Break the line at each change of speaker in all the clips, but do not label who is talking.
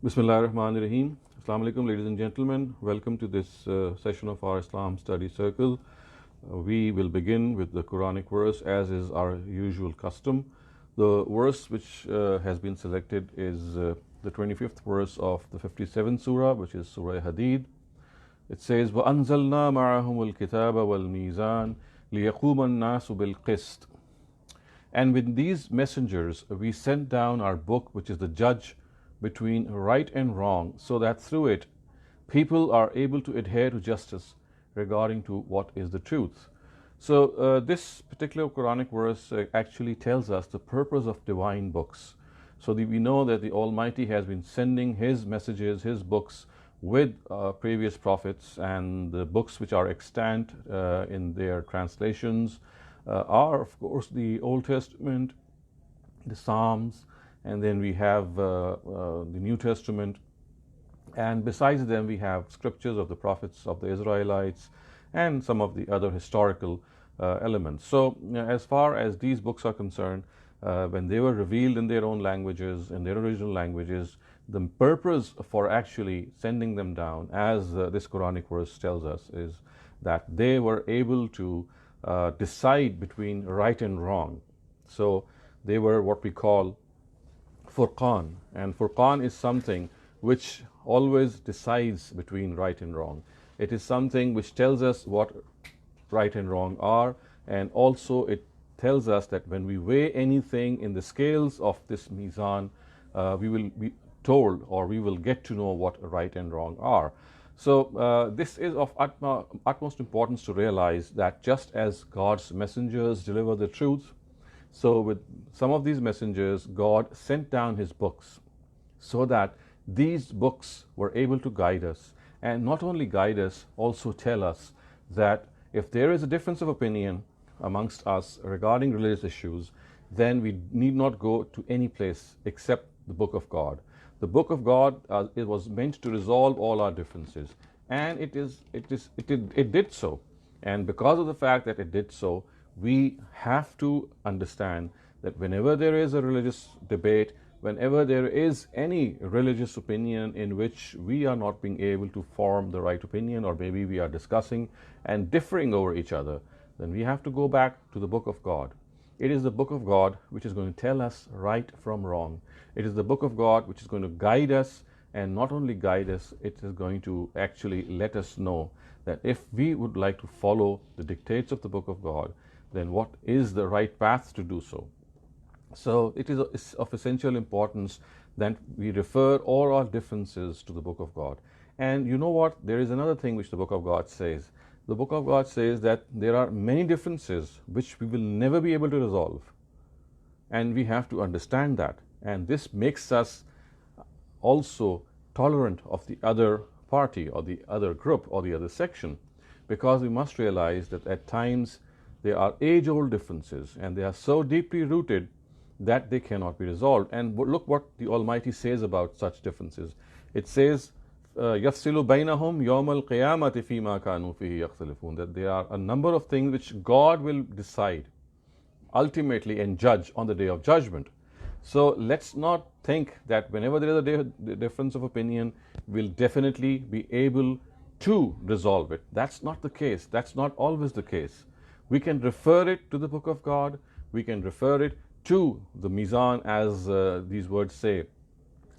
Bismillah ar-Rahman ar-Rahim. Assalamu alaikum, ladies and gentlemen. Welcome to this session of our Islam Study Circle. We will begin with the Quranic verse as is our usual custom. The verse which has been selected is the 25th verse of the 57th surah, which is Surah Hadid. It says, وَأَنزَلْنَا مَعَهُمُ الْكِتَابَ وَالْمِيزَانَ لِيَقُومَ النَّاسُ بِالْقِسْطِ. And with these messengers we sent down our book, which is the judge between right and wrong, so that through it people are able to adhere to justice regarding to what is the truth. So this particular Quranic verse actually tells us the purpose of divine books. So we know that the Almighty has been sending His messages, His books with previous prophets, and the books which are extant in their translations are of course the Old Testament, the Psalms, and then we have the New Testament, and besides them we have scriptures of the prophets of the Israelites and some of the other historical elements. So as far as these books are concerned, when they were revealed in their own languages, in their original languages, the purpose for actually sending them down, as this Quranic verse tells us, is that they were able to decide between right and wrong. So they were what we call Furqan, and Furqan is something which always decides between right and wrong. It is something which tells us what right and wrong are, and also it tells us that when we weigh anything in the scales of this mizan, we will be told, or we will get to know what right and wrong are. So this is of utmost importance to realize that just as God's messengers deliver the truth, so with some of these messengers, God sent down His books so that these books were able to guide us, and not only guide us, also tell us that if there is a difference of opinion amongst us regarding religious issues, then we need not go to any place except the Book of God. The Book of God, it was meant to resolve all our differences, and it did so. And because of the fact that it did so, we have to understand that whenever there is a religious debate, whenever there is any religious opinion in which we are not being able to form the right opinion, or maybe we are discussing and differing over each other, then we have to go back to the Book of God. It is the Book of God which is going to tell us right from wrong. It is the Book of God which is going to guide us, and not only guide us, it is going to actually let us know that if we would like to follow the dictates of the Book of God, then what is the right path to do so. So it is of essential importance that we refer all our differences to the Book of God. And you know what? There is another thing which the Book of God says. The Book of God says that there are many differences which we will never be able to resolve. And we have to understand that. And this makes us also tolerant of the other party, or the other group, or the other section, because we must realize that at times there are age-old differences, and they are so deeply rooted that they cannot be resolved. And look what the Almighty says about such differences. It says, يَفْصِلُ بَيْنَهُمْ يَوْمَ الْقِيَامَةِ فِي مَا كَانُوا فِيهِ يَخْتَلِفُونَ. That there are a number of things which God will decide ultimately and judge on the Day of Judgment. So let's not think that whenever there is a difference of opinion, we'll definitely be able to resolve it. That's not the case. That's not always the case. We can refer it to the Book of God. We can refer it to the Mizan, as these words say.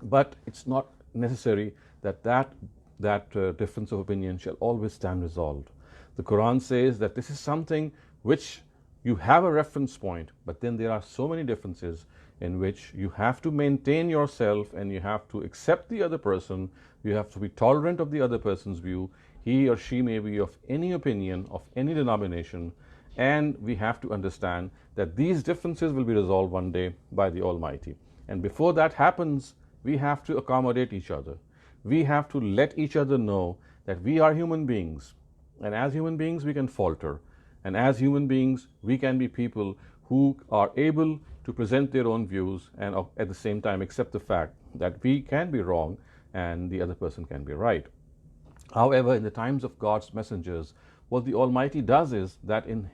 But it's not necessary that difference of opinion shall always stand resolved. The Quran says that this is something which you have a reference point, but then there are so many differences in which you have to maintain yourself, and you have to accept the other person. You have to be tolerant of the other person's view. He or she may be of any opinion, of any denomination, and we have to understand that these differences will be resolved one day by the Almighty. And before that happens, we have to accommodate each other. We have to let each other know that we are human beings, and as human beings we can falter, and as human beings we can be people who are able to present their own views, and at the same time accept the fact that we can be wrong and the other person can be right. However, in the times of God's messengers, what the Almighty does is that in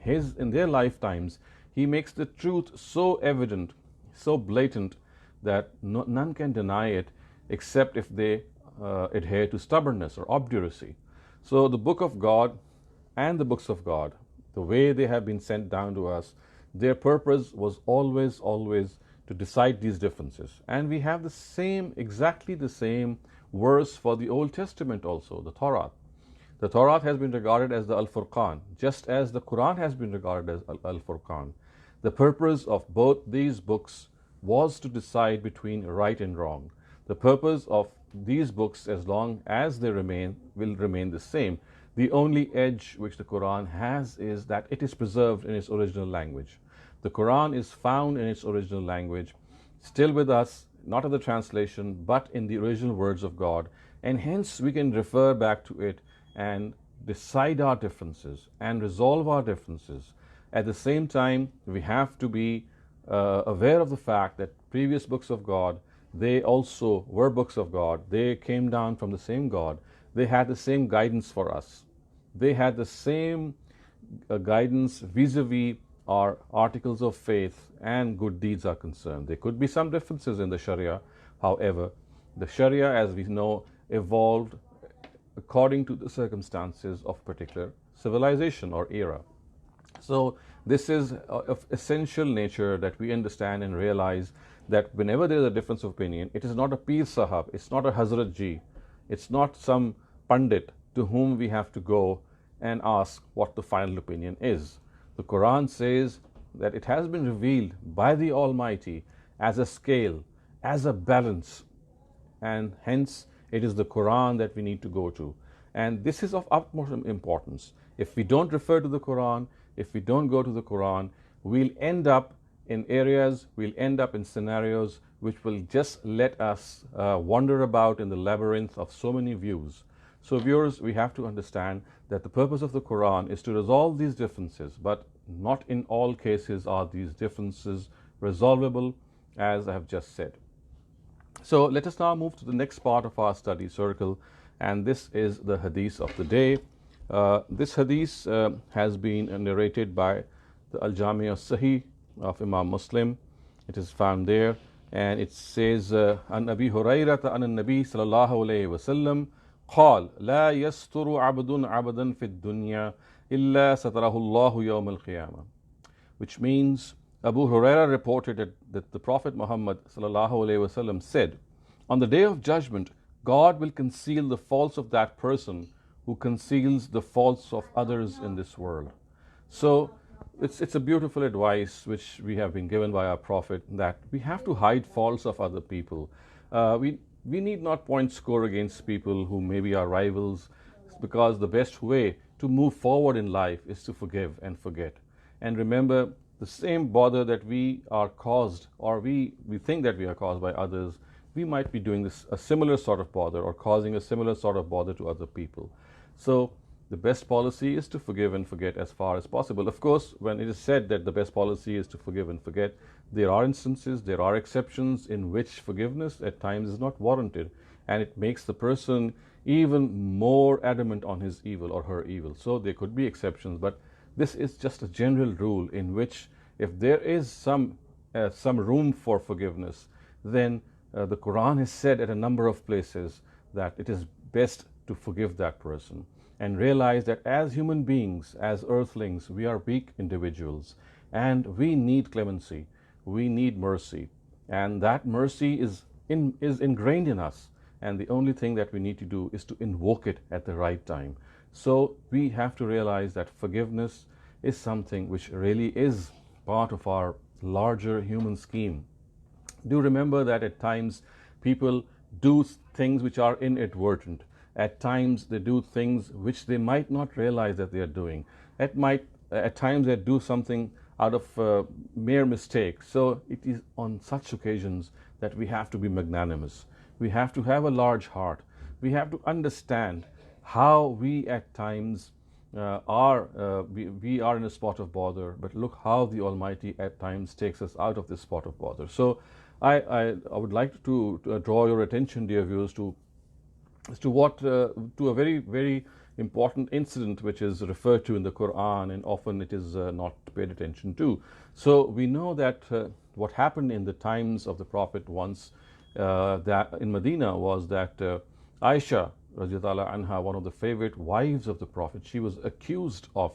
their lifetimes, He makes the truth so evident, so blatant, that none can deny it, except if they adhere to stubbornness or obduracy. So the book of God and the books of God, the way they have been sent down to us, their purpose was always, always to decide these differences. And we have the same, exactly the same verse for the Old Testament also, the Torah. The Torah has been regarded as the Al-Furqan, just as the Quran has been regarded as Al-Furqan. The purpose of both these books was to decide between right and wrong. The purpose of these books, as long as they remain, will remain the same. The only edge which the Quran has is that it is preserved in its original language. The Quran is found in its original language, still with us, not in the translation, but in the original words of God, and hence we can refer back to it and decide our differences and resolve our differences. At the same time, we have to be aware of the fact that previous books of God, they also were books of God. They came down from the same God. They had the same guidance for us. They had the same guidance vis-a-vis our articles of faith and good deeds are concerned. There could be some differences in the Sharia. However, the Sharia, as we know, evolved according to the circumstances of particular civilization or era. So this is of essential nature that we understand and realize that whenever there is a difference of opinion, it is not a Peer Sahab, it's not a Hazrat Ji, it's not some Pandit to whom we have to go and ask what the final opinion is. The Quran says that it has been revealed by the Almighty as a scale, as a balance, and hence it is the Quran that we need to go to. And this is of utmost importance. If we don't refer to the Quran, if we don't go to the Quran, we'll end up in areas, we'll end up in scenarios which will just let us wander about in the labyrinth of so many views. So viewers, we have to understand that the purpose of the Quran is to resolve these differences, but not in all cases are these differences resolvable, as I have just said. So let us now move to the next part of our study circle, and this is the hadith of the day. This hadith has been narrated by the Al-Jami al-Sahih of Imam Muslim. It is found there, and it says, An Abi Hurayrata an Nabi sallallahu alayhi wa sallam قال لا يستر عبد عبدا في الدنيا إلا ستره الله يوم القيامة, which means Abu Huraira reported that the Prophet Muhammad sallallahu alayhi wa sallam said, on the day of judgment, God will conceal the faults of that person who conceals the faults of others in this world. So it's a beautiful advice which we have been given by our Prophet, that we have to hide faults of other people. We need not point score against people who may be our rivals, because the best way to move forward in life is to forgive and forget. And remember, the same bother that we are caused, or we think that we are caused by others, we might be doing a similar sort of bother or causing a similar sort of bother to other people. So the best policy is to forgive and forget as far as possible. Of course, when it is said that the best policy is to forgive and forget, there are instances, there are exceptions in which forgiveness at times is not warranted, and it makes the person even more adamant on his evil or her evil. So there could be exceptions, but this is just a general rule in which if there is some room for forgiveness, then the Quran has said at a number of places that it is best to forgive that person, and realize that as human beings, as earthlings, we are weak individuals, and we need clemency, we need mercy, and that mercy is ingrained in us, and the only thing that we need to do is to invoke it at the right time. So we have to realize that forgiveness is something which really is part of our larger human scheme. Do remember that at times people do things which are inadvertent. At times they do things which they might not realize that they are doing. At times they do something out of mere mistake. So it is on such occasions that we have to be magnanimous. We have to have a large heart. We have to understand how we at times we are in a spot of bother, but look how the Almighty at times takes us out of this spot of bother. So I would like to draw your attention, dear viewers, to a very, very important incident which is referred to in the Quran, and often it is not paid attention to. So we know that what happened in the times of the Prophet once, that in Medina was that Aisha radiallahu anha, one of the favorite wives of the Prophet, she was accused of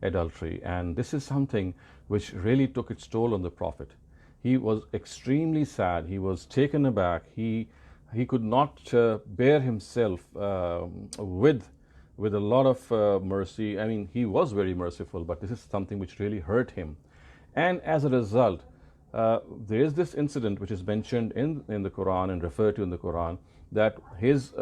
adultery, and this is something which really took its toll on the Prophet. He was extremely sad. He was taken aback. He could not bear himself with a lot of mercy. I mean, he was very merciful, but this is something which really hurt him. And as a result, there is this incident which is mentioned in the Quran and referred to in the Quran, that his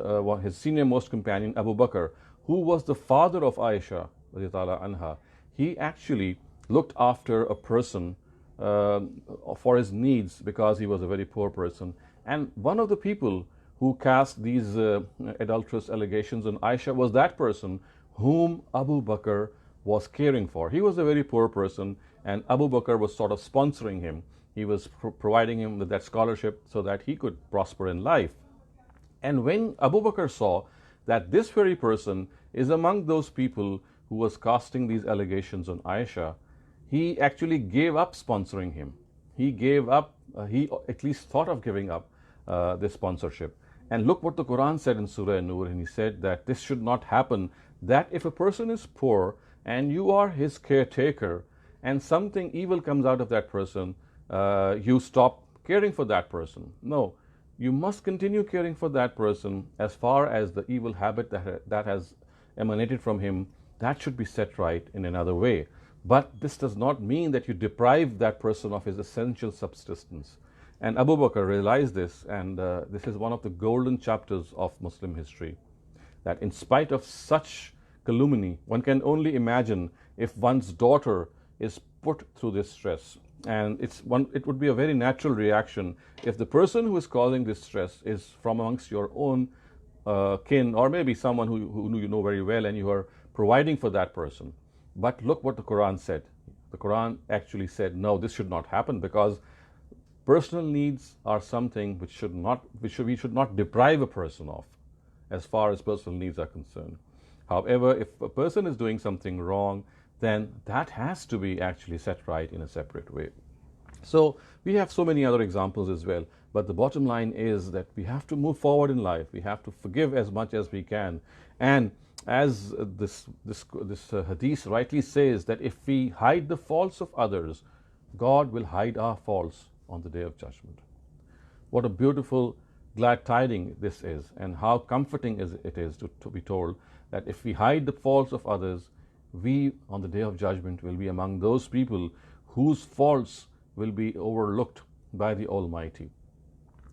senior most companion, Abu Bakr, who was the father of Aisha radiallahu anha, he actually looked after a person for his needs because he was a very poor person. And one of the people who cast these adulterous allegations on Aisha was that person whom Abu Bakr was caring for. He was a very poor person, and Abu Bakr was sort of sponsoring him. He was providing him with that scholarship so that he could prosper in life. And when Abu Bakr saw that this very person is among those people who was casting these allegations on Aisha, he actually gave up sponsoring him. He gave up, he at least thought of giving up this sponsorship. And look what the Quran said in Surah An-Nur, and he said that this should not happen, that if a person is poor and you are his caretaker and something evil comes out of that person, you stop caring for that person. No, you must continue caring for that person as far as the evil habit that has emanated from him, that should be set right in another way. But this does not mean that you deprive that person of his essential subsistence. And Abu Bakr realized this, and this is one of the golden chapters of Muslim history, that in spite of such calumny, one can only imagine if one's daughter is put through this stress. And it would be a very natural reaction if the person who is causing this stress is from amongst your own kin, or maybe someone who you know very well and you are providing for that person. But look what the Quran said. The Quran actually said, no, this should not happen, because personal needs are something which we should not deprive a person of as far as personal needs are concerned. However, if a person is doing something wrong, then that has to be actually set right in a separate way. So we have so many other examples as well, but the bottom line is that we have to move forward in life. We have to forgive as much as we can. And as this hadith rightly says, that if we hide the faults of others, God will hide our faults on the day of judgment. What a beautiful glad tiding this is, and how comforting it is to be told that if we hide the faults of others, we on the day of judgment will be among those people whose faults will be overlooked by the Almighty.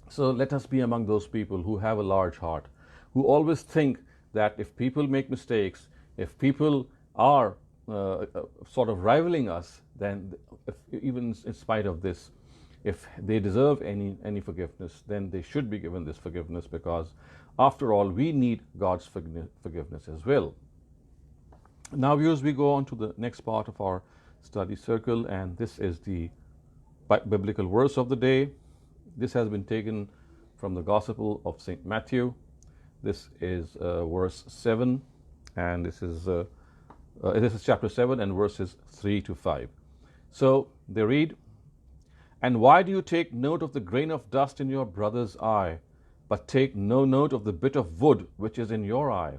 So let us be among those people who have a large heart, who always think that if people make mistakes, if people are sort of rivaling us, then even in spite of this, if they deserve any forgiveness, then they should be given this forgiveness, because after all, we need God's forgiveness as well. Now, viewers, we go on to the next part of our study circle, and this is the biblical verse of the day. This has been taken from the Gospel of St. Matthew. This is verse 7, and this is chapter 7 and verses 3 to 5. So they read, "And why do you take note of the grain of dust in your brother's eye, but take no note of the bit of wood which is in your eye?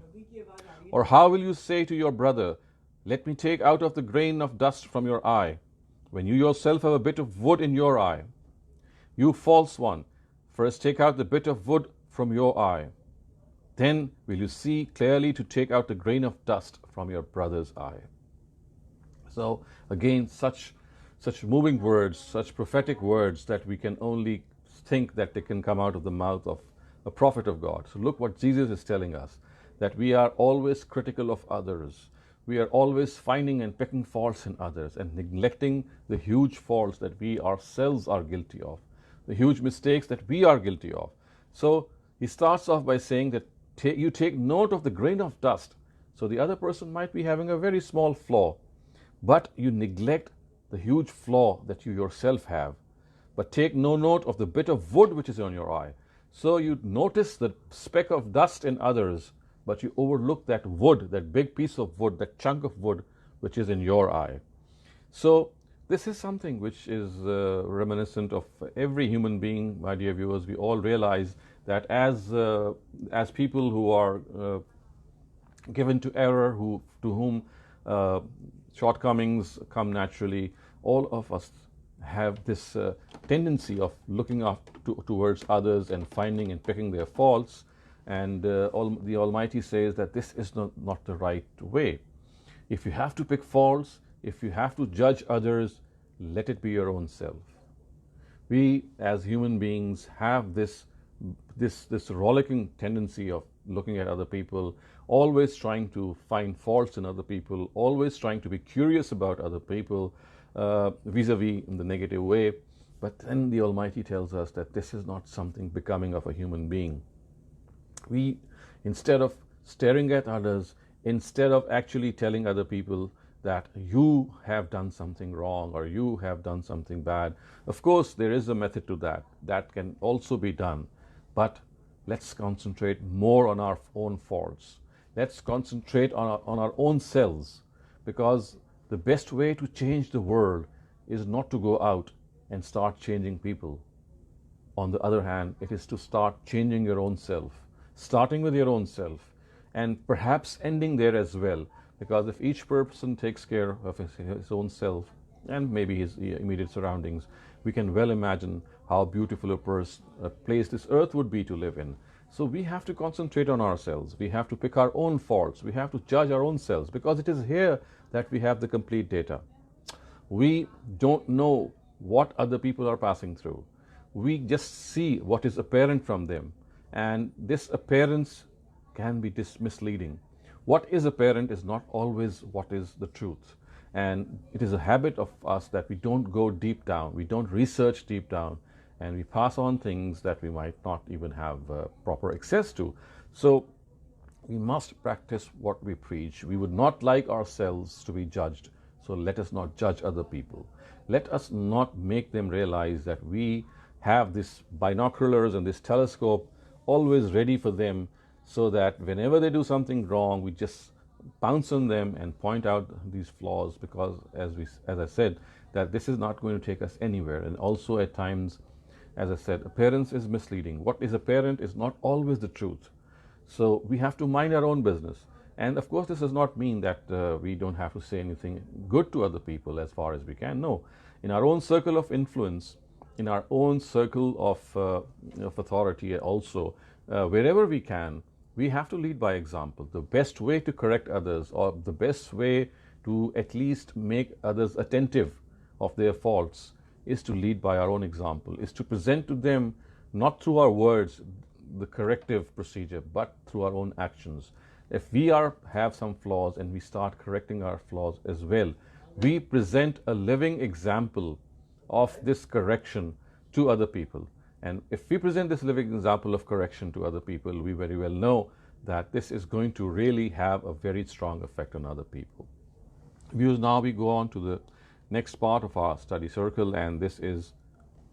Or how will you say to your brother, 'Let me take out of the grain of dust from your eye,' when you yourself have a bit of wood in your eye? You false one, first take out the bit of wood from your eye. Then will you see clearly to take out the grain of dust from your brother's eye." So again, such moving words, such prophetic words that we can only think that they can come out of the mouth of a prophet of God. So look what Jesus is telling us, that we are always critical of others. We are always finding and picking faults in others and neglecting the huge faults that we ourselves are guilty of, the huge mistakes that we are guilty of. So he starts off by saying that you take note of the grain of dust. So the other person might be having a very small flaw, but you neglect the huge flaw that you yourself have. But take no note of the bit of wood which is on your eye. So you notice the speck of dust in others, but you overlook that wood, that big piece of wood, that chunk of wood which is in your eye. So This is something which is reminiscent of every human being, my dear viewers. We all realize that as people who are given to error, to whom uh, shortcomings come naturally, all of us have this tendency of looking up towards others and finding and picking their faults. And the Almighty says that this is not the right way. If you have to pick faults, if you have to judge others, let it be your own self. We as human beings have this rollicking tendency of looking at other people, always trying to find faults in other people, always trying to be curious about other people vis-a-vis in the negative way. But then the Almighty tells us that this is not something becoming of a human being. We, instead of staring at others, instead of actually telling other people that you have done something wrong or you have done something bad, of course there is a method to that. That can also be done. But let's concentrate more on our own faults. Let's concentrate on our own selves, because the best way to change the world is not to go out and start changing people. On the other hand, it is to start changing your own self, starting with your own self, and perhaps ending there as well. Because if each person takes care of his own self and maybe his immediate surroundings, we can well imagine how beautiful a place this earth would be to live in. So we have to concentrate on ourselves. We have to pick our own faults. We have to judge our own selves, because it is here that we have the complete data. We don't know what other people are passing through. We just see what is apparent from them, and this appearance can be misleading. What is apparent is not always what is the truth, and it is a habit of us that we don't go deep down, we don't research deep down, and we pass on things that we might not even have proper access to. So we must practice what we preach. We would not like ourselves to be judged, so let us not judge other people. Let us not make them realize that we have this binoculars and this telescope always ready for them, so that whenever they do something wrong, we just pounce on them and point out these flaws, because as I said, that this is not going to take us anywhere. And also at times, as I said, appearance is misleading. What is apparent is not always the truth. So we have to mind our own business. And of course, this does not mean that we don't have to say anything good to other people as far as we can. No, in our own circle of influence, in our own circle of authority also, wherever we can, we have to lead by example. The best way to correct others, or the best way to at least make others attentive of their faults, is to lead by our own example, is to present to them, not through our words, the corrective procedure, but through our own actions. If we have some flaws and we start correcting our flaws as well, we present a living example of this correction to other people. And if we present this living example of correction to other people, we very well know that this is going to really have a very strong effect on other people. Now we go on to the next part of our study circle, and this is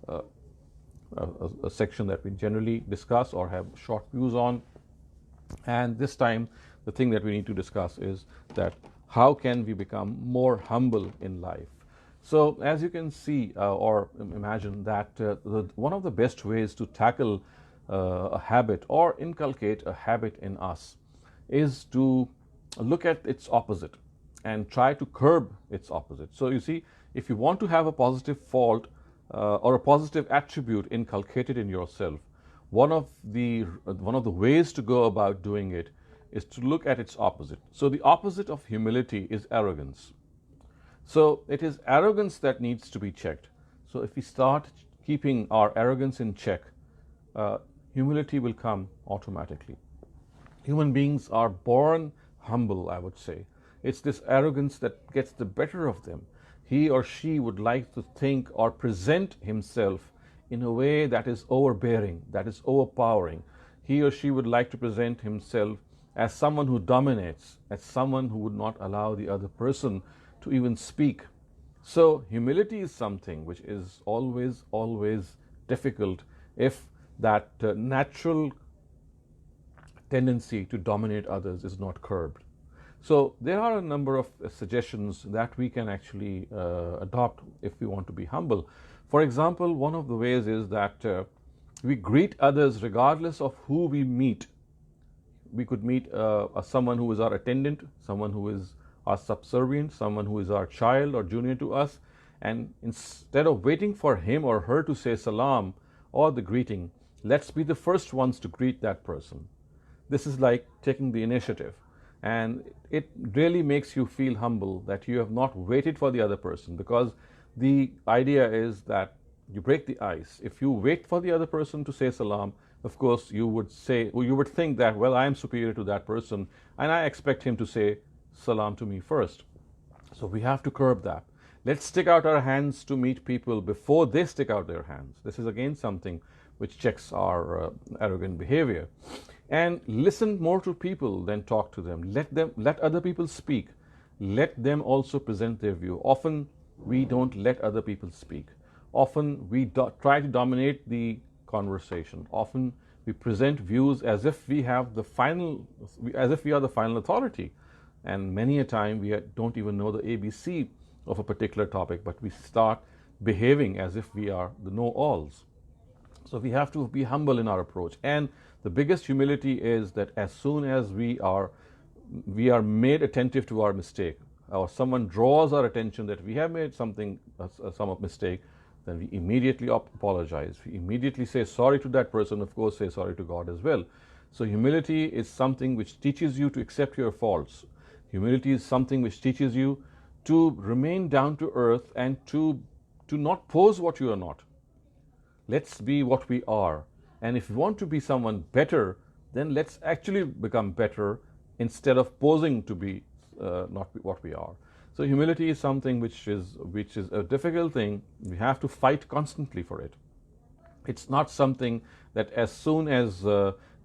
a section that we generally discuss or have short views on. And this time, the thing that we need to discuss is that how can we become more humble in life? So as you can see or imagine that one of the best ways to tackle a habit or inculcate a habit in us is to look at its opposite and try to curb its opposite. So you see, if you want to have a positive fault or a positive attribute inculcated in yourself, one of the ways to go about doing it is to look at its opposite. So the opposite of humility is arrogance. So it is arrogance that needs to be checked. So if we start keeping our arrogance in check, humility will come automatically. Human beings are born humble, I would say. It's this arrogance that gets the better of them. He or she would like to think or present himself in a way that is overbearing, that is overpowering. He or she would like to present himself as someone who dominates, as someone who would not allow the other person to even speak. So humility is something which is always difficult if that natural tendency to dominate others is not curbed. So there are a number of suggestions that we can actually adopt if we want to be humble. For example, one of the ways is that we greet others regardless of who we meet. We could meet someone who is our attendant, someone who is our subservient, someone who is our child or junior to us, and instead of waiting for him or her to say salam or the greeting, let's be the first ones to greet that person. This is like taking the initiative, and it really makes you feel humble that you have not waited for the other person, because the idea is that you break the ice. If you wait for the other person to say salam, of course you would think that, well, I am superior to that person and I expect him to say salam to me first. So we have to curb that. Let's stick out our hands to meet people before they stick out their hands. This is again something which checks our arrogant behavior. And listen more to people than talk to them. Let other people speak. Let them also present their view. Often we don't let other people speak. Often we try to dominate the conversation. Often we present views as if we are the final authority. And many a time we don't even know the ABC of a particular topic, but we start behaving as if we are the know-alls. So we have to be humble in our approach. And the biggest humility is that as soon as we are made attentive to our mistake, or someone draws our attention that we have made some mistake, then we immediately apologize. We immediately say sorry to that person, of course say sorry to God as well. So humility is something which teaches you to accept your faults. Humility is something which teaches you to remain down to earth and to not pose what you are not. Let's be what we are. And if you want to be someone better, then let's actually become better instead of posing to be not what we are. So humility is something which is a difficult thing. We have to fight constantly for it. It's not something that as soon as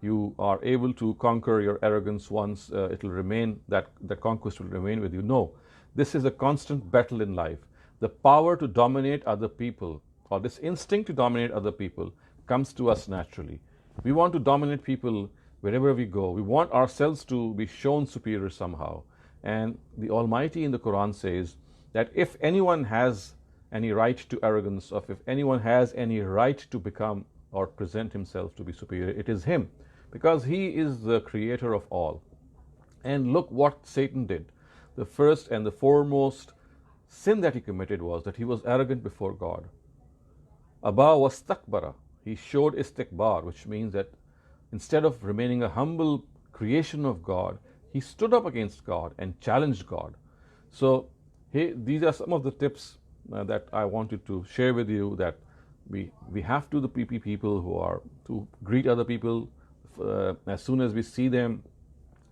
you are able to conquer your arrogance once, it will remain, that the conquest will remain with you. No, this is a constant battle in life. The power to dominate other people, or this instinct to dominate other people, comes to us naturally. We want to dominate people wherever we go. We want ourselves to be shown superior somehow. And the Almighty in the Quran says that if anyone has any right to arrogance, or if anyone has any right to become or present himself to be superior, it is him, because he is the creator of all. And look what Satan did. The first and the foremost sin that he committed was that he was arrogant before God. Aba wastakbara. He showed istikbar, which means that instead of remaining a humble creation of God, he stood up against God and challenged God. So these are some of the tips that I wanted to share with you, that we have to be people who are to greet other people as soon as we see them.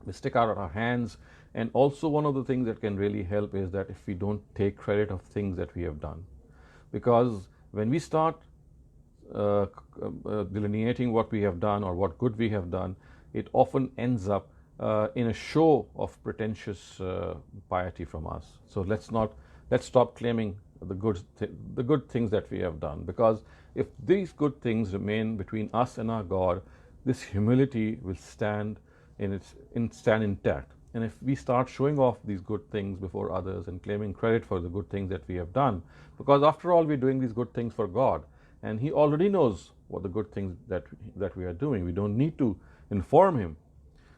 We stick out our hands. And also one of the things that can really help is that if we don't take credit of things that we have done. Because when we start delineating what we have done or what good we have done, it often ends up in a show of pretentious piety from us. So let's stop claiming the good things that we have done, because if these good things remain between us and our God, this humility will stand intact. And if we start showing off these good things before others and claiming credit for the good things that we have done, because after all we're doing these good things for God, and He already knows what the good things that we are doing. We don't need to inform Him.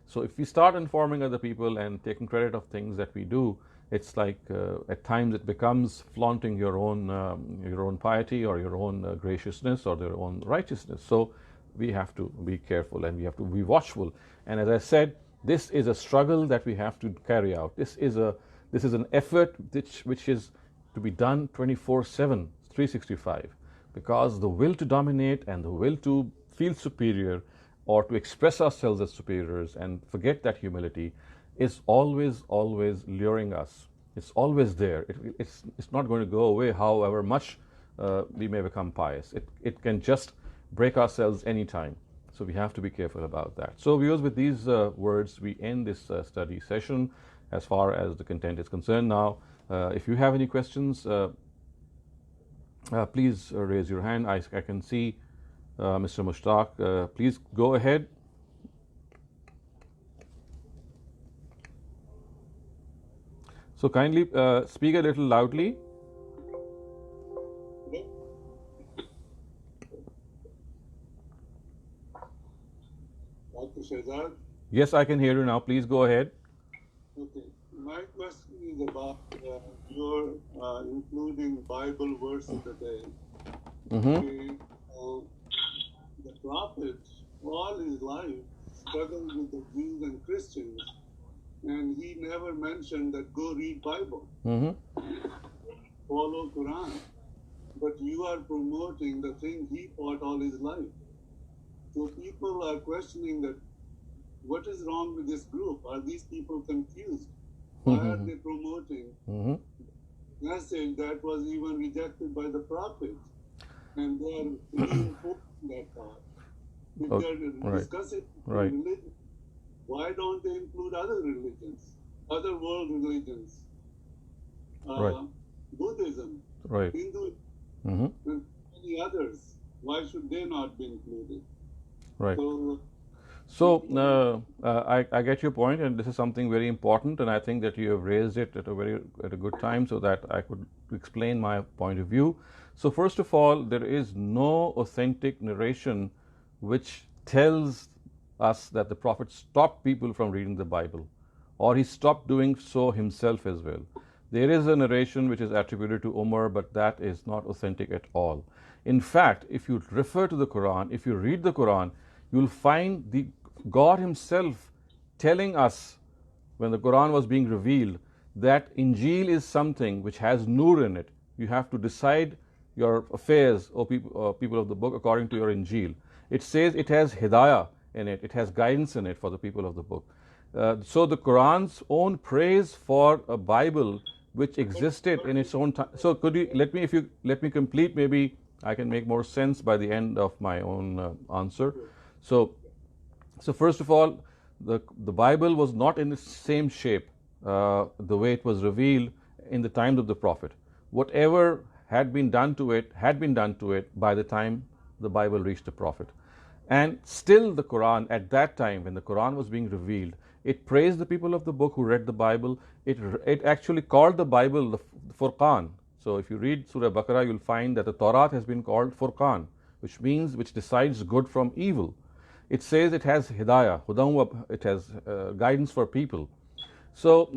So if we start informing other people and taking credit of things that we do, it's like at times it becomes flaunting your own piety or your own graciousness or your own righteousness. So we have to be careful and we have to be watchful. And as I said, this is a struggle that we have to carry out. This is an effort which is to be done 24/7, 365, because the will to dominate and the will to feel superior or to express ourselves as superiors and forget that humility is always luring us. It's always there. It's not going to go away however much we may become pious. It can just break ourselves anytime. So we have to be careful about that. So viewers, with these words, we end this study session as far as the content is concerned. Now, if you have any questions, please raise your hand. I can see Mr. Mushtaq. Please go ahead. So kindly speak a little loudly.
Dr. Shehzad?
Yes, I can hear you now. Please go ahead.
Okay. My question is about your including Bible verses today. Okay. The prophet, all his life, struggled with the Jews and Christians, and he never mentioned that go read Bible, follow Quran. But you are promoting the thing he fought all his life. So people are questioning that what is wrong with this group? Are these people confused? Why are they promoting message that was even rejected by the prophet? And they are reinforcing that thought. If they are discussing religion, why don't they include other religions, other world religions, Buddhism, Hinduism, and many others? Why should they not be included?
Right. So I get your point, and this is something very important, and I think that you have raised it at a good time so that I could explain my point of view. So first of all, there is no authentic narration which tells us that the Prophet stopped people from reading the Bible, or he stopped doing so himself as well. There is a narration which is attributed to Umar, but that is not authentic at all. In fact, if you refer to the Quran, if you read the Quran, you will find the God himself telling us when the Quran was being revealed that Injil is something which has nur in it. You have to decide your affairs, O people of the book, according to your Injil. It says it has hidayah in it, it has guidance in it for the people of the book. So the Quran's own praise for a Bible which existed in its own time. So could you let me, if you let me complete, maybe I can make more sense by the end of my own answer. So first of all, the Bible was not in the same shape the way it was revealed in the times of the Prophet. Whatever had been done to it by the time the Bible reached the Prophet. And still the Quran, at that time when the Quran was being revealed, it praised the people of the book who read the Bible. It actually called the Bible the Furqan. So if you read Surah Baqarah, you'll find that the Torah has been called Furqan, which means which decides good from evil. It says it has hidayah, it has guidance for people. So,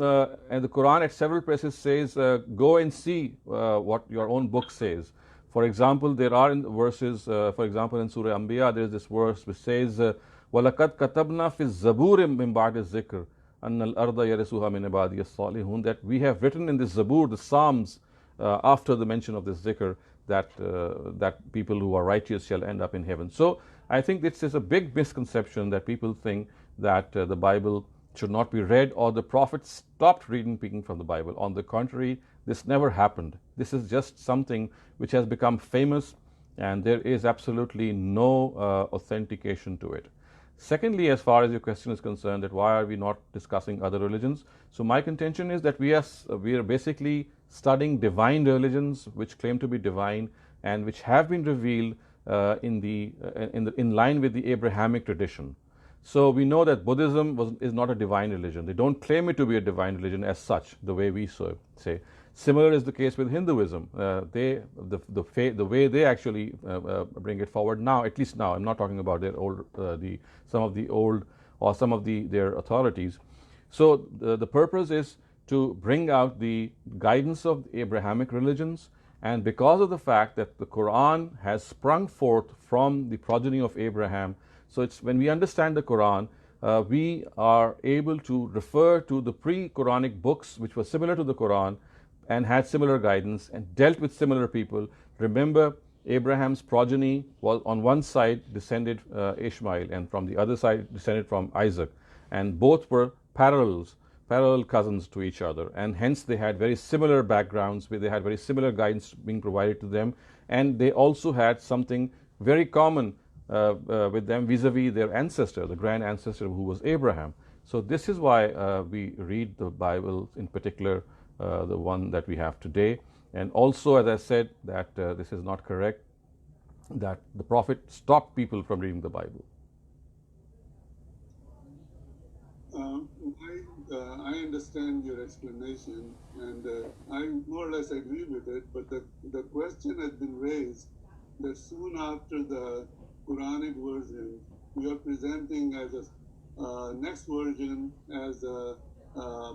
and the Quran at several places says, go and see what your own book says. For example, there are in verses, for example, in Surah Anbiya, there is this verse which says, وَلَقَدْ كَتَبْنَا فِي الزَّبُورِ مِنْ بَعْدِ الذِّكْرِ أَنَّ الْأَرْضَ يَرِثُهَا مِنْ عِبَادِيَ الصَّالِحُونَ, that we have written in this Zabur, the Psalms, after the mention of this zikr, that people who are righteous shall end up in heaven. So I think this is a big misconception that people think that the Bible should not be read or the Prophet stopped speaking from the Bible. On the contrary, this never happened. This is just something which has become famous, and there is absolutely no authentication to it. Secondly, as far as your question is concerned, that why are we not discussing other religions? So my contention is that we are basically studying divine religions which claim to be divine and which have been revealed in line with the Abrahamic tradition. So we know that Buddhism is not a divine religion. They don't claim it to be a divine religion as such, the way we say. Similar is the case with Hinduism. The way they actually bring it forward now, at least now, I'm not talking about their some of their authorities. So the purpose is to bring out the guidance of the Abrahamic religions, and because of the fact that the Quran has sprung forth from the progeny of Abraham, so it's when we understand the Quran, we are able to refer to the pre-Quranic books which were similar to the Quran and had similar guidance and dealt with similar people. Remember, Abraham's progeny was on one side descended Ishmael, and from the other side descended from Isaac, and both were parallel cousins to each other, and hence they had very similar backgrounds, where they had very similar guidance being provided to them, and they also had something very common with them vis-a-vis their ancestor, the grand ancestor who was Abraham. So this is why we read the Bible, in particular the one that we have today. And also, as I said, that this is not correct, that the Prophet stopped people from reading the Bible.
My I understand your explanation, and I more or less agree with it. But the question has been raised that soon after the Quranic version, you are presenting as a next version as a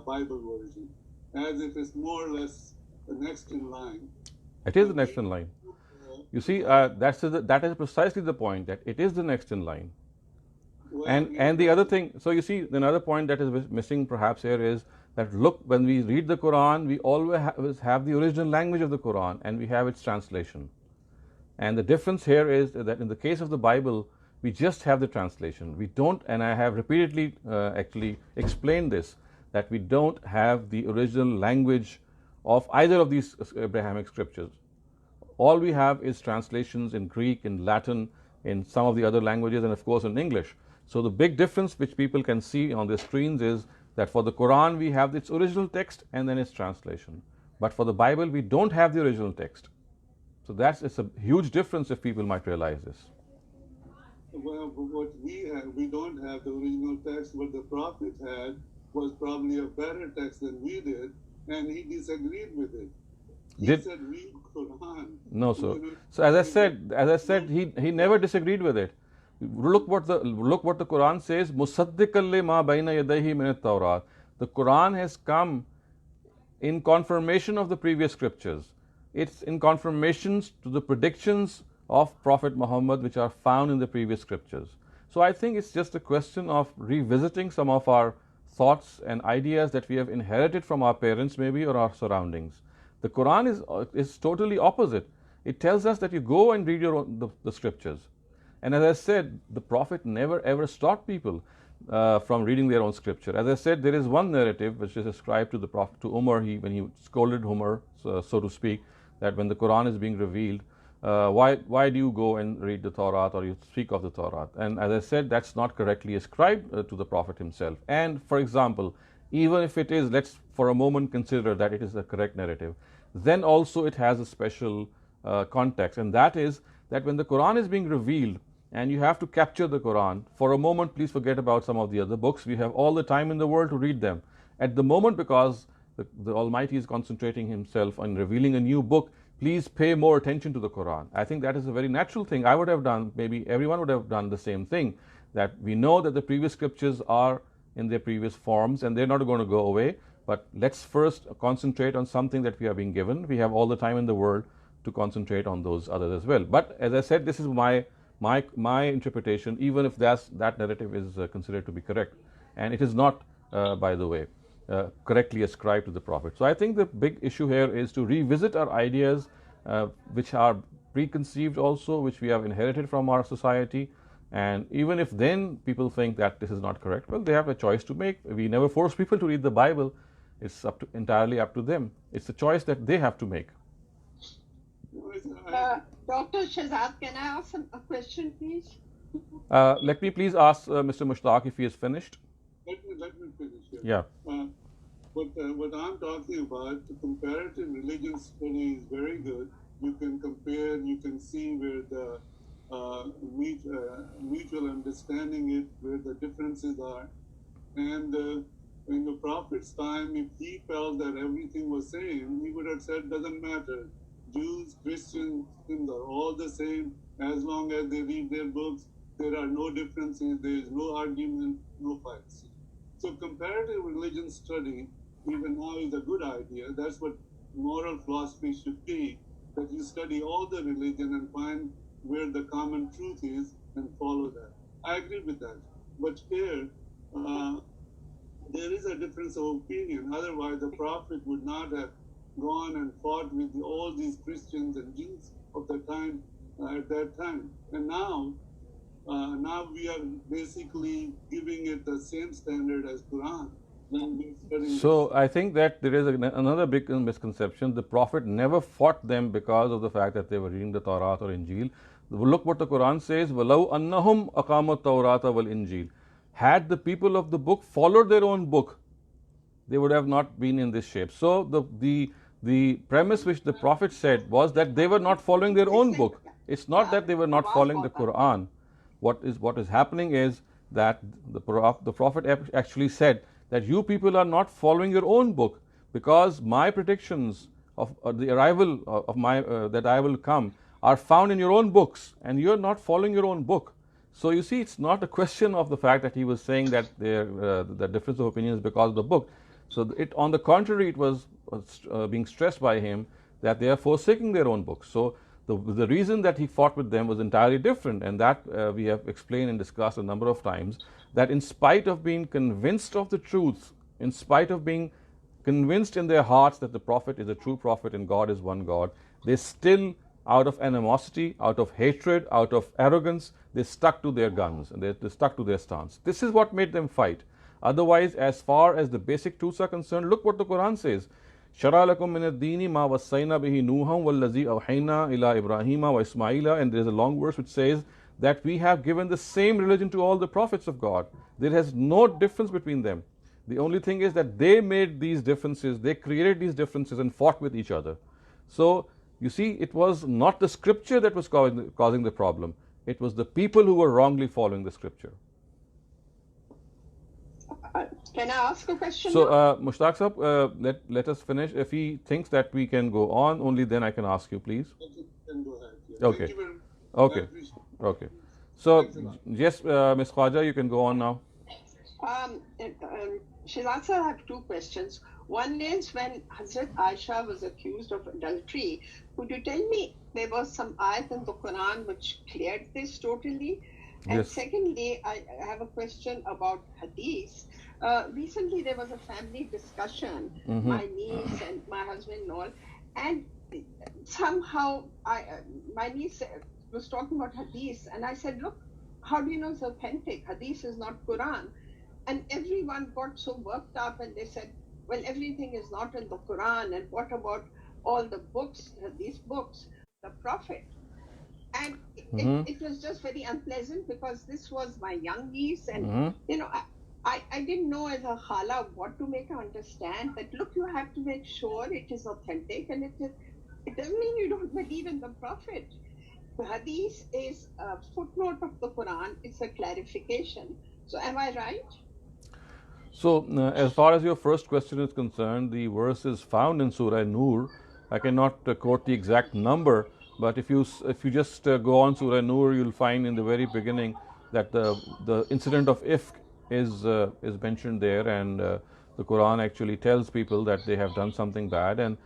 Bible version, as if it's more or less the next in line.
It is the next in line. You see, that is precisely the point, that it is the next in line.
Well,
And the other thing, so you see, another point that is missing perhaps here is that look, when we read the Quran, we always have the original language of the Quran and we have its translation. And the difference here is that in the case of the Bible, we just have the translation. We don't, and I have repeatedly actually explained this, that we don't have the original language of either of these Abrahamic scriptures. All we have is translations in Greek, in Latin, in some of the other languages, and of course in English. So the big difference which people can see on their screens is that for the Quran we have its original text and then its translation. But for the Bible we don't have the original text. So it's a huge difference if people might realize this.
Well, what we have, we don't have the original text. What the Prophet had was probably a better text than we did, and he disagreed with it. He said, read Quran.
No, sir. So as I said, he never disagreed with it. Look what the Quran says. Musaddiqan lima bayna yadayhi min at-Tawrat. The Quran has come in confirmation of the previous scriptures. It's in confirmations to the predictions of Prophet Muhammad which are found in the previous scriptures. So I think it's just a question of revisiting some of our thoughts and ideas that we have inherited from our parents maybe or our surroundings. The Quran is totally opposite. It tells us that you go and read the scriptures. And as I said, the Prophet never ever stopped people from reading their own scripture. As I said, there is one narrative which is ascribed to the Prophet, to Umar, when he scolded Umar, so to speak, that when the Quran is being revealed, why do you go and read the Torah or you speak of the Torah? And as I said, that's not correctly ascribed to the Prophet himself. And for example, even if it is, let's for a moment consider that it is the correct narrative, then also it has a special context, and that is that when the Quran is being revealed and you have to capture the Quran, for a moment please forget about some of the other books. We have all the time in the world to read them. At the moment, because the Almighty is concentrating himself on revealing a new book, please pay more attention to the Quran. I think that is a very natural thing. I would have done, maybe everyone would have done the same thing, that we know that the previous scriptures are in their previous forms and they're not going to go away, but let's first concentrate on something that we are being given. We have all the time in the world to concentrate on those others as well. But as I said, this is my interpretation, even if that narrative is considered to be correct, and it is not, by the way, correctly ascribed to the Prophet. So I think the big issue here is to revisit our ideas which are preconceived also, which we have inherited from our society, and even if then people think that this is not correct, well, they have a choice to make. We never force people to read the Bible. It's entirely up to them. It's a choice that they have to make.
Dr. Shehzad, can I ask a question, please?
Let me please ask Mr. Mushtaq if he is finished.
Let me finish here.
Yeah.
What I'm talking about, the comparative religion study is very good. You can compare, you can see where the mutual understanding it, where the differences are. And in the Prophet's time, if he felt that everything was same, he would have said, doesn't matter. Jews, Christians, are all the same. As long as they read their books, there are no differences, there is no argument, no fights. So comparative religion study, even now, is a good idea. That's what moral philosophy should be, that you study all the religion and find where the common truth is and follow that. I agree with that. But here, there is a difference of opinion. Otherwise, the Prophet would not have gone and fought with all these Christians and Jews of the time at that time. And now we are basically giving it the same standard as Quran.
So I think that there is another big misconception. The Prophet never fought them because of the fact that they were reading the Torah or Injil. Look what the Quran says, وَلَوْ أَنَّهُمْ أَقَامُوا التَّوْرَاةَ وَالْإِنْجِيلَ. Had the people of the book followed their own book, they would have not been in this shape. So the premise which the Prophet said was that they were not following their own book. It's not that they were not following the Quran. What is happening is that the Prophet actually said that you people are not following your own book, because my predictions of the arrival of my that I will come are found in your own books, and you're not following your own book. So you see, it's not a question of the fact that he was saying that the difference of opinion is because of the book. So on the contrary, it was being stressed by him that they are forsaking their own books. So the reason that he fought with them was entirely different, and that we have explained and discussed a number of times, that in spite of being convinced of the truth, in spite of being convinced in their hearts that the Prophet is a true Prophet and God is one God, they still, out of animosity, out of hatred, out of arrogance, they stuck to their guns and they stuck to their stance. This is what made them fight. Otherwise, as far as the basic truths are concerned, look what the Quran says. شَرَعَ لَكُم مِّنَ الدِّينِ مَا وَصَّيْنَا بِهِ نُوحًا وَالَّذِي أَوْحَيْنَا إِلَىٰ إِبْرَاهِيمَ وَإِسْمَاعِيلَ, and there is a long verse which says that we have given the same religion to all the prophets of God. There has no difference between them. The only thing is that they made these differences, they created these differences and fought with each other. So you see, it was not the scripture that was causing the problem. It was the people who were wrongly following the scripture.
Can I ask a question?
So, Mushtaq Sahab, let us finish. If he thinks that we can go on, only then I can ask you, please.
You can go ahead. Yeah.
Okay.
Thank you very much.
Okay. Okay. So, yes, Ms. Khwaja, you can go on now.
Shehzad sir, I have two questions. One is, when Hazrat Aisha was accused of adultery, could you tell me there was some ayat in the Quran which cleared this totally? And
Yes.
secondly, I have a question about hadith. Recently, there was a family discussion, my niece and my husband and all, and somehow my niece was talking about hadith, and I said, look, how do you know it's authentic? Hadith is not Quran. And everyone got so worked up, and they said, well, everything is not in the Quran, and what about all the books, these books, the Prophet? And it was just very unpleasant, because this was my young niece, and you know, I didn't know as a khala what to make her understand that, look, you have to make sure it is authentic, and it doesn't mean you don't believe in the Prophet. The hadith is a footnote of the Quran, it's a clarification. So am I right?
So, as far as your first question is concerned, the verse is found in Surah Nur. I cannot quote the exact number, but if you just go on Surah Nur, you'll find in the very beginning that the incident of Ifk is mentioned there, and the Quran actually tells people that they have done something bad, and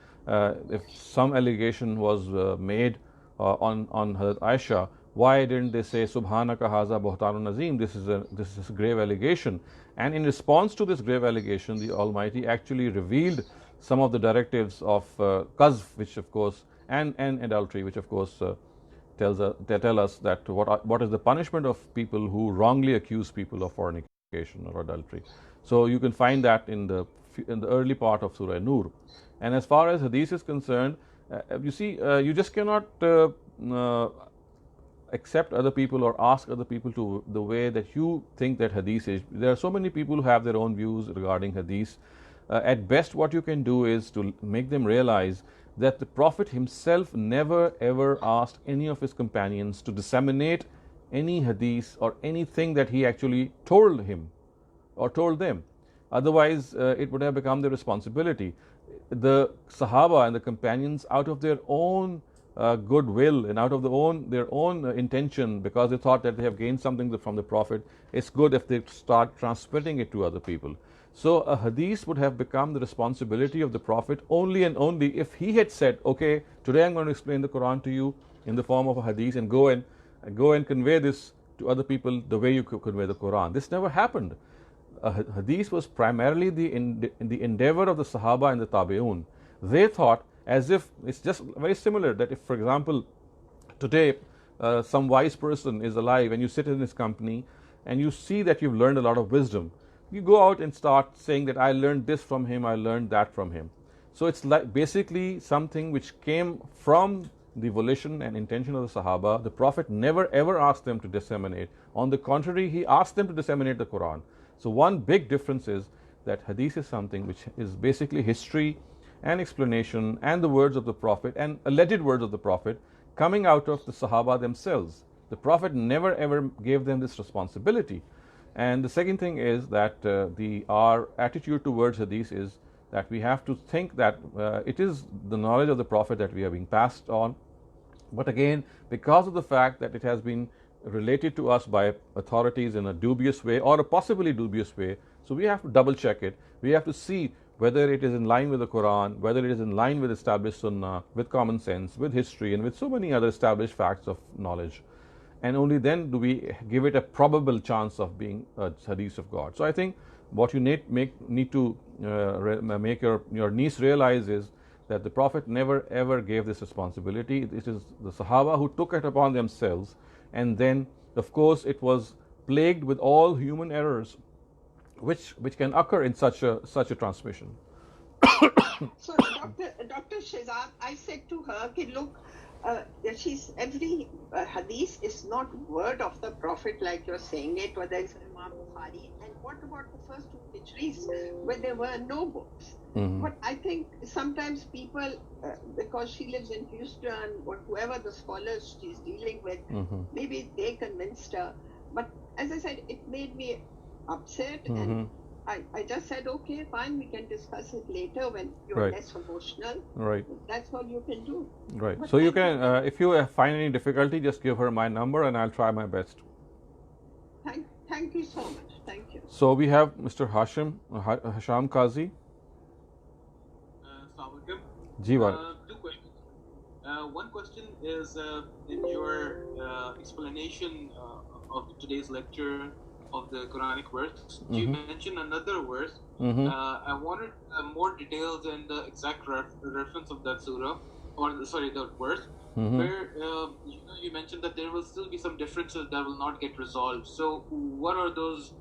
if some allegation was made on Hazrat Aisha, why didn't they say Subhanaka Haza Buhtanun Azim? This is a grave allegation. And in response to this grave allegation, the Almighty actually revealed some of the directives of qazf, which of course, and adultery, which of course tell us that what is the punishment of people who wrongly accuse people of fornication or adultery. So you can find that in the early part of Surah Nur. And as far as hadith is concerned, you see, you just cannot accept other people or ask other people to the way that you think that hadith is. There are so many people who have their own views regarding hadith. At best, what you can do is to make them realize that the Prophet himself never ever asked any of his companions to disseminate any hadith or anything that he actually told him or told them. Otherwise, it would have become their responsibility. The Sahaba and the companions, out of their own goodwill and out of their own intention, because they thought that they have gained something from the Prophet, it's good if they start transmitting it to other people. So a hadith would have become the responsibility of the Prophet only and only if he had said, okay, today I'm going to explain the Quran to you in the form of a hadith, and go and convey this to other people the way you convey the Quran. This never happened. A hadith was primarily the endeavor of the Sahaba and the Tabi'un. They thought, as if it's just very similar, that if, for example, today some wise person is alive and you sit in his company and you see that you've learned a lot of wisdom, you go out and start saying that I learned this from him, I learned that from him. So it's like basically something which came from the volition and intention of the Sahaba. The Prophet never ever asked them to disseminate. On the contrary, he asked them to disseminate the Quran. So one big difference is that hadith is something which is basically history and explanation and the words of the Prophet and alleged words of the Prophet coming out of the Sahaba themselves. The Prophet never ever gave them this responsibility. And the second thing is that our attitude towards hadith is that we have to think that it is the knowledge of the Prophet that we are being passed on. But again, because of the fact that it has been related to us by authorities in a dubious way or a possibly dubious way, so we have to double check it. We have to see whether it is in line with the Quran, whether it is in line with established Sunnah, with common sense, with history, and with so many other established facts of knowledge. And only then do we give it a probable chance of being a hadith of God. So I think what you need to make your niece realize is that the Prophet never ever gave this responsibility. It is the Sahaba who took it upon themselves, and then of course it was plagued with all human errors which can occur in such a transmission.
So, Dr. Shehzad, I said to her, okay, look, every hadith is not word of the Prophet like you're saying it, whether it's Imam Bukhari. And what about the first two Hijris, where there were no books? But I think sometimes people, because she lives in Houston, or whoever the scholars she's dealing with, maybe they convinced her. But as I said, it made me upset, and I just said, okay, fine, we can discuss it later when you're less emotional.
Right.
That's all you can do.
Right.
But
so you can, if you find any difficulty, just give her my number and I'll try my best.
Thank you so much. Thank you.
So we have Mr. Hasham Qazi.
Assalamualaikum. Two questions. One question is in your explanation of today's lecture of the Quranic verse, you mentioned another verse. I wanted more details and the exact reference of that surah, or that verse, where you mentioned that there will still be some differences that will not get resolved. So what are those?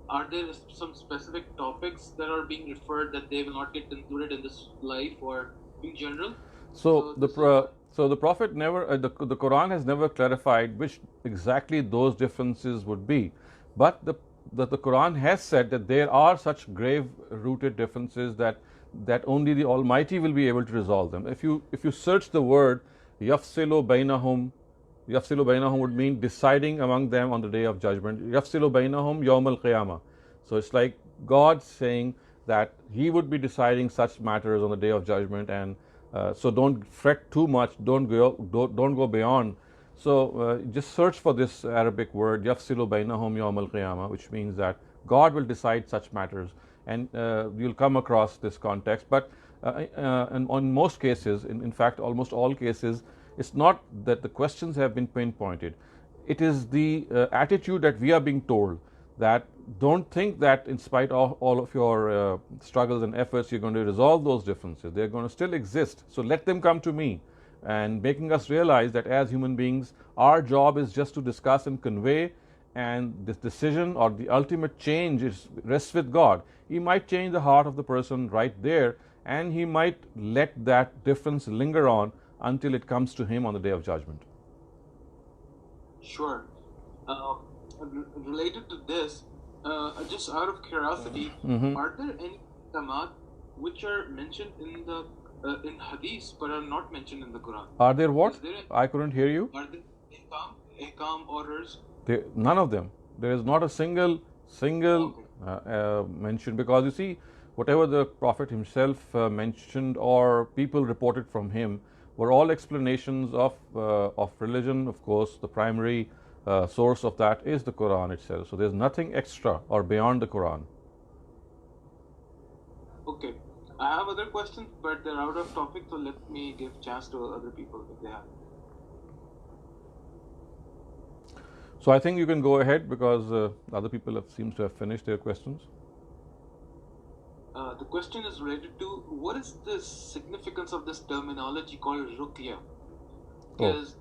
Are there some specific topics that are being referred that they will not get included in this life or in general?
So the Prophet never, the Quran has never clarified which exactly those differences would be. But the Quran has said that there are such grave-rooted differences that only the Almighty will be able to resolve them. If you search the word yafsilu bainahum, yafsilu bainahum would mean deciding among them on the day of judgment. Yafsilu bainahum yawm al-qiyamah. So it's like God saying that He would be deciding such matters on the day of judgment, and so don't fret too much. Don't go beyond. So just search for this Arabic word yafsilu bainahum yawm al-qiyamah, which means that God will decide such matters, and you'll come across this context. But and on most cases, in fact almost all cases, it's not that the questions have been pinpointed. It is the attitude that we are being told that don't think that in spite of all of your struggles and efforts you're going to resolve those differences. They're going to still exist. So let them come to me. And making us realize that as human beings, our job is just to discuss and convey, and this decision or the ultimate change rests with God. He might change the heart of the person right there, and He might let that difference linger on until it comes to Him on the day of judgment.
Sure. Related to this, just out of curiosity, are there any kamat which are mentioned in the in hadith but are not mentioned in the Quran?
Are there what? I couldn't hear you.
Are there ihkam orders?
None of them. There is not a single mention, because you see, whatever the Prophet himself mentioned or people reported from him were all explanations of religion. Of course, the primary source of that is the Quran itself. So there's nothing extra or beyond the Quran.
Okay. I have other questions, but they're out of topic, so let me give chance to other people if they have.
So I think you can go ahead, because other people seems to have finished their questions.
The question is related to what is the significance of this terminology called ruqya? Because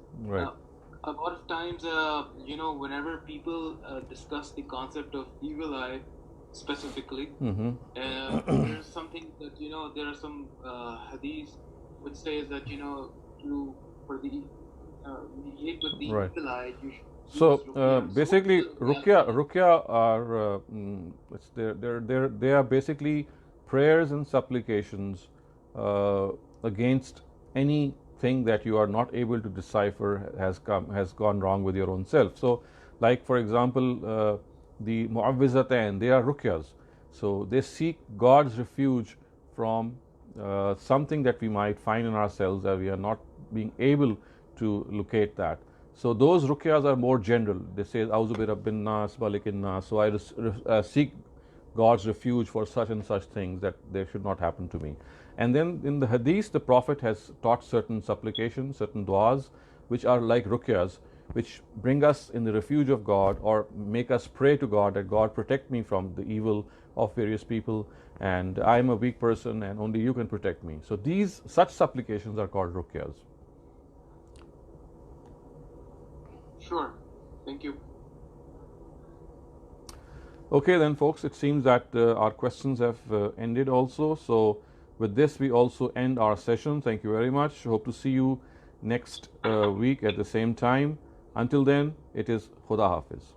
a lot of times, whenever people discuss the concept of evil eye, specifically, there's something that there are some hadiths which says that for the mediate with the evil eye, you should.
So basically, ruqya are they are basically prayers and supplications against anything that you are not able to decipher has gone wrong with your own self. So, like for example, the mu'awwizatayn, they are ruqyas. So they seek God's refuge from something that we might find in ourselves that we are not being able to locate that. So those ruqyas are more general. They say, Auzu bi rabbin nas, malikin nas. So I seek God's refuge for such and such things that they should not happen to me. And then in the hadith, the Prophet has taught certain supplications, certain du'as, which are like ruqyas, which bring us in the refuge of God or make us pray to God that God protect me from the evil of various people, and I am a weak person and only you can protect me. So such supplications are called ruqyas.
Sure. Thank you.
Okay then folks, it seems that our questions have ended also. So with this we also end our session. Thank you very much. Hope to see you next week at the same time. Until then, it is Khuda Hafiz.